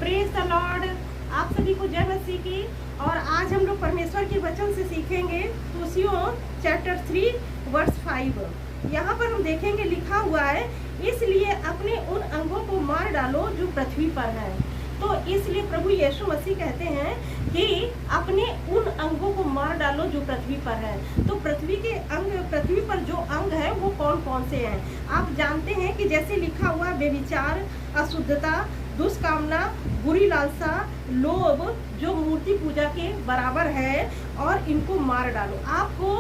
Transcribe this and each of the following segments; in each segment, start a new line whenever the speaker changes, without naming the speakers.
Praise the Lord. आप सभी को जय मसीह की। और आज हम लोग परमेश्वर के वचन से सीखेंगे कुलुस्सियों चैप्टर 3 वर्स 5। यहाँ पर हम देखेंगे लिखा हुआ है, इसलिए अपने उन अंगों को मार डालो जो पृथ्वी पर है। तो इसलिए प्रभु यीशु मसीह कहते हैं कि अपने उन अंगों को मार डालो जो पृथ्वी पर है। तो पृथ्वी के अंग, पृथ्वी पर जो अंग है वो कौन कौन से हैं? आप जानते हैं कि जैसे लिखा हुआ व्यभिचार, अशुद्धता, दुष्कामना, बुरी लालसा, लोभ जो मूर्ति पूजा के बराबर है, और इनको मार डालो। आपको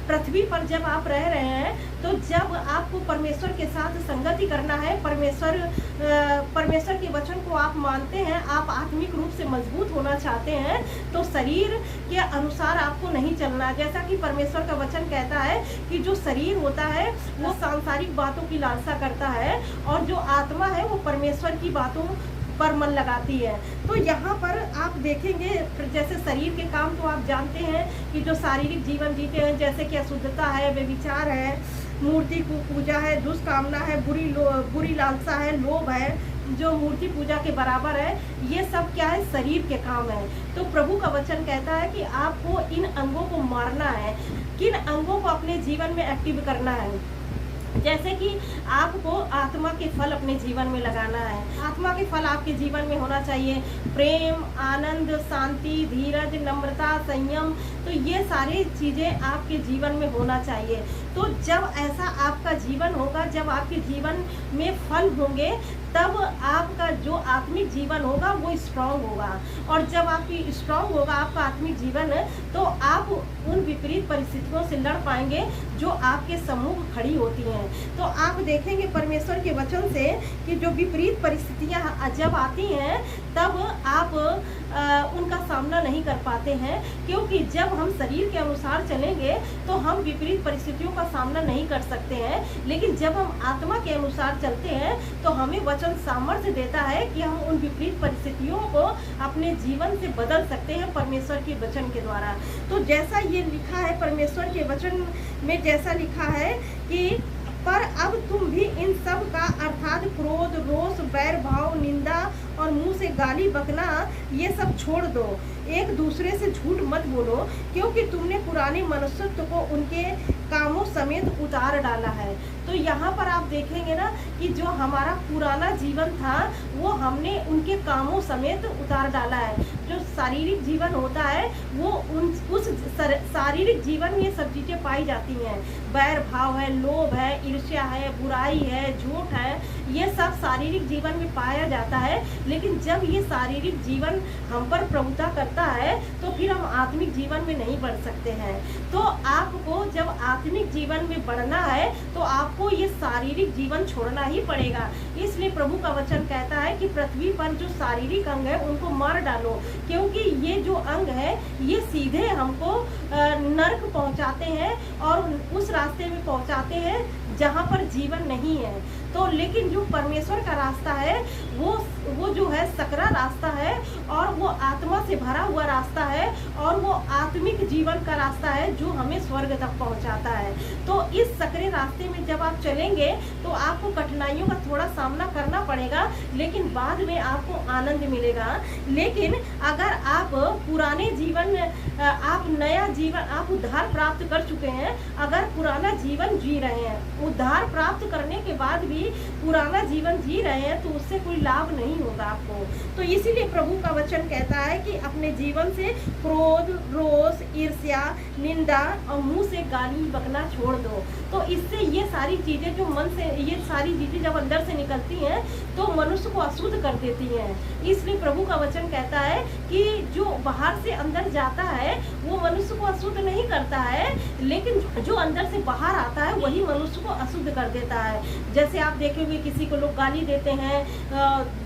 पृथ्वी पर जब आप रह रहे हैं, तो जब आपको परमेश्वर के साथ संगति करना है, परमेश्वर के वचन को आप मानते हैं, आप आत्मिक रूप से मजबूत होना चाहते हैं, तो शरीर के अनुसार आपको नहीं चलना। जैसा कि परमेश्वर का वचन कहता है कि जो शरीर होता है वो सांसारिक बातों की लालसा करता है, और जो आत्मा है वो परमेश्वर की बातों पर मन लगाती है। तो यहाँ पर आप देखेंगे, जैसे शरीर के काम तो आप जानते हैं कि जो शारीरिक जीवन जीते हैं, जैसे कि अशुद्धता है, व्यभिचार है, मूर्ति को पूजा है, दुष्कामना है, बुरी लालसा है, लोभ है जो मूर्ति पूजा के बराबर है, ये सब क्या है? शरीर के काम है। तो प्रभु का वचन कहता है कि आपको इन अंगों को मारना है। किन अंगों को अपने जीवन में एक्टिव करना है? जैसे कि आपको आत्मा के फल अपने जीवन में लगाना है। आत्मा के फल आपके जीवन में होना चाहिए प्रेम, आनंद, शांति, धीरज, नम्रता, संयम। तो ये सारी चीज़ें आपके जीवन में होना चाहिए। तो जब ऐसा आपका जीवन होगा, जब आपके जीवन में फल होंगे, तब आपका जो आत्मिक जीवन होगा वो स्ट्रांग होगा। और जब आपकी स्ट्रांग होगा आपका आत्मिक जीवन, तो आप उन विपरीत परिस्थितियों से लड़ पाएंगे जो आपके सम्मुख खड़ी होती हैं। तो आप देखेंगे परमेश्वर के वचन से कि जो विपरीत परिस्थितियां जब आती हैं, तब आप उनका सामना नहीं कर पाते हैं, क्योंकि जब हम शरीर के अनुसार चलेंगे तो हम विपरीत परिस्थितियों का सामना नहीं कर सकते हैं। लेकिन जब हम आत्मा के अनुसार चलते हैं तो हमें वचन सामर्थ्य देता है कि हम उन विपरीत परिस्थितियों को अपने जीवन से बदल सकते हैं परमेश्वर के वचन के द्वारा। तो जैसा ये लिखा है परमेश्वर के वचन में, जैसा लिखा है कि पर अब तुम भी इन सब का अर्थात क्रोध, रोष, बैर भाव, निंदा और मुंह से गाली बकना, ये सब छोड़ दो। एक दूसरे से झूठ मत बोलो, क्योंकि तुमने पुराने मनुष्यत्व को उनके कामों समेत उतार डाला है। तो यहाँ पर आप देखेंगे ना कि जो हमारा पुराना जीवन था वो हमने उनके कामों समेत उतार डाला है। जो शारीरिक जीवन होता है वो उस शारीरिक जीवन में ये सब चीज़ें पाई जाती हैं। बैर भाव है, लोभ है, ईर्ष्या है, बुराई है, झूठ है, ये सब शारीरिक जीवन में पाया जाता है। लेकिन जब ये शारीरिक जीवन हम पर प्रभुता करता है तो फिर हम आत्मिक जीवन में नहीं बढ़ सकते हैं। तो आपको जब आत्मिक जीवन में बढ़ना है तो आपको ये शारीरिक जीवन छोड़ना ही पड़ेगा। इसलिए प्रभु का वचन कहता है कि पृथ्वी पर जो शारीरिक अंग है उनको मार डालो, क्योंकि ये जो अंग है ये सीधे हमको नरक पहुंचाते हैं और उस रास्ते में पहुंचाते हैं जहाँ पर जीवन नहीं है। तो लेकिन जो परमेश्वर का रास्ता है वो जो है सकरा रास्ता है, और वो आत्मा से भरा हुआ रास्ता है, और वो आत्मिक जीवन का रास्ता है जो हमें स्वर्ग तक पहुंचाता है। तो इस सकरे रास्ते में जब आप चलेंगे तो आपको कठिनाइयों का थोड़ा सामना करना पड़ेगा, लेकिन बाद में आपको आनंद मिलेगा। लेकिन अगर आप पुराने जीवन, आप नया जीवन, आप उद्धार प्राप्त कर चुके हैं, अगर पुराना जीवन जी रहे हैं, उद्धार प्राप्त करने के बाद भी पुराना जीवन जी रहे हैं, तो उससे कोई लाभ नहीं होगा आपको। तो इसीलिए प्रभु का वचन कहता है कि अपने जीवन से क्रोध, रोष, ईर्ष्या, निंदा और मुंह से गाली बकना छोड़ दो। तो इससे ये सारी चीजें जो मन से, ये सारी चीजें जब अंदर से निकलती हैं तो मनुष्य को अशुद्ध कर देती हैं। इसलिए प्रभु का वचन कहता है कि जो बाहर से अंदर जाता है वो मनुष्य को अशुद्ध नहीं करता है, लेकिन जो अंदर से बाहर आता है वही मनुष्य को अशुद्ध कर देता है। जैसे आप देखेंगे किसी को लोग गाली देते हैं,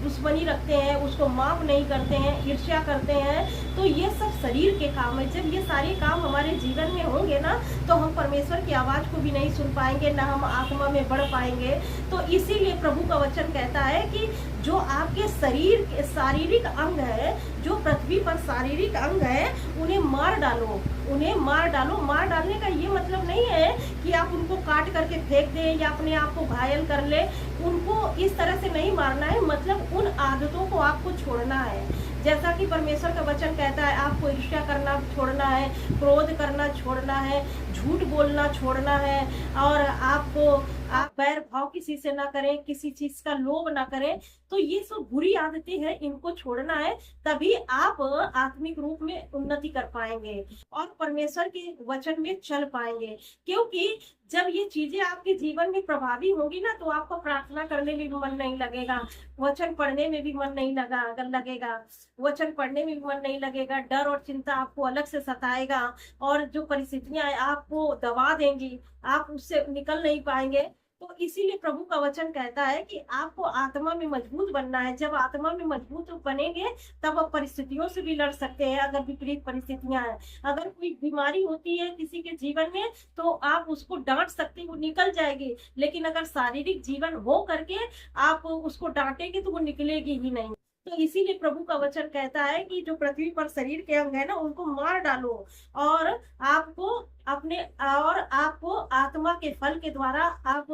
दुश्मनी रखते हैं, उसको माफ नहीं करते हैं, ईर्ष्या करते हैं, तो ये सब शरीर के काम है। जब ये सारे काम हमारे जीवन में होंगे ना, तो हम परमेश्वर की आवाज़ को भी नहीं सुन पाएंगे, ना हम आत्मा में बढ़ पाएंगे। तो इसीलिए प्रभु का वचन कहता है कि जो आपके शरीर के शारीरिक अंग है, जो पृथ्वी पर शारीरिक अंग है, उन्हें मार डालो, उन्हें मार डालो। मार डालने का ये मतलब नहीं है कि आप उनको काट करके फेंक दें या अपने आप को घायल कर ले, उनको इस तरह से नहीं मारना है, मतलब उन आदतों को आपको छोड़ना है। जैसा कि परमेश्वर का वचन कहता है, आपको ईर्ष्या करना छोड़ना है, क्रोध करना छोड़ना है, झूठ बोलना छोड़ना है, और आपको आप बैर भाव किसी से ना करें, किसी चीज का लोभ ना करें। तो ये सब बुरी आदतें हैं, इनको छोड़ना है, तभी आप आत्मिक रूप में उन्नति कर पाएंगे और परमेश्वर के वचन में चल पाएंगे। क्योंकि जब ये चीजें आपके जीवन में प्रभावी होगी ना, तो आपको प्रार्थना करने में भी मन नहीं लगेगा, वचन पढ़ने में भी मन नहीं लगेगा, वचन पढ़ने में भी मन नहीं लगेगा, डर और चिंता आपको अलग से सताएगा, और जो परिस्थितियां आपको दबा देंगी, आप उससे निकल नहीं पाएंगे। तो इसीलिए प्रभु का वचन कहता है कि आपको आत्मा में मजबूत बनना है। जब आत्मा में मजबूत बनेंगे, तब आप परिस्थितियों से भी लड़ सकते हैं। अगर विपरीत परिस्थितियां हैं, अगर कोई बीमारी होती है किसी के जीवन में, तो आप उसको डांट सकते, वो निकल जाएगी। लेकिन अगर शारीरिक जीवन हो करके आप उसको डांटेंगे, तो वो निकलेगी ही नहीं। तो इसीलिए प्रभु का वचन कहता है कि जो पृथ्वी पर शरीर के अंग है ना, उनको मार डालो, और आपको अपने और आपको आत्मा के फल के द्वारा आप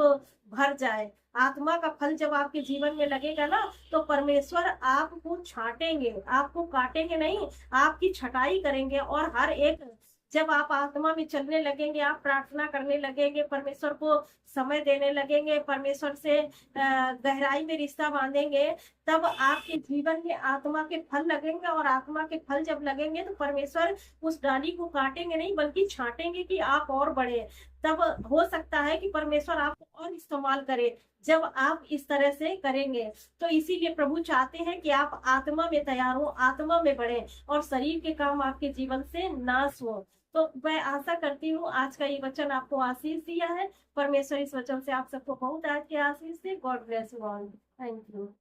भर जाए। आत्मा का फल जब आपके जीवन में लगेगा ना, तो परमेश्वर आपको छांटेंगे, आपको काटेंगे नहीं, आपकी छटाई करेंगे। और हर एक, जब आप आत्मा में चलने लगेंगे, आप प्रार्थना करने लगेंगे, परमेश्वर को समय देने लगेंगे, परमेश्वर से गहराई में रिश्ता बांधेंगे, तब आपके जीवन में आत्मा के फल लगेंगे। और आत्मा के फल जब लगेंगे, तो परमेश्वर उस डाली को काटेंगे नहीं, बल्कि छांटेंगे कि आप और बढ़े। तब हो सकता है कि परमेश्वर आपको और इस्तेमाल करे, जब आप इस तरह से करेंगे। तो इसीलिए प्रभु चाहते हैं कि आप आत्मा में तैयार हो, आत्मा में बढ़े, और शरीर के काम आपके जीवन से नाश हो। तो मैं आशा करती हूँ आज का ये वचन आपको आशीष दिया है। परमेश्वर इस वचन से आप सबको बहुत आज के आशीष दे। God bless you all. Thank you.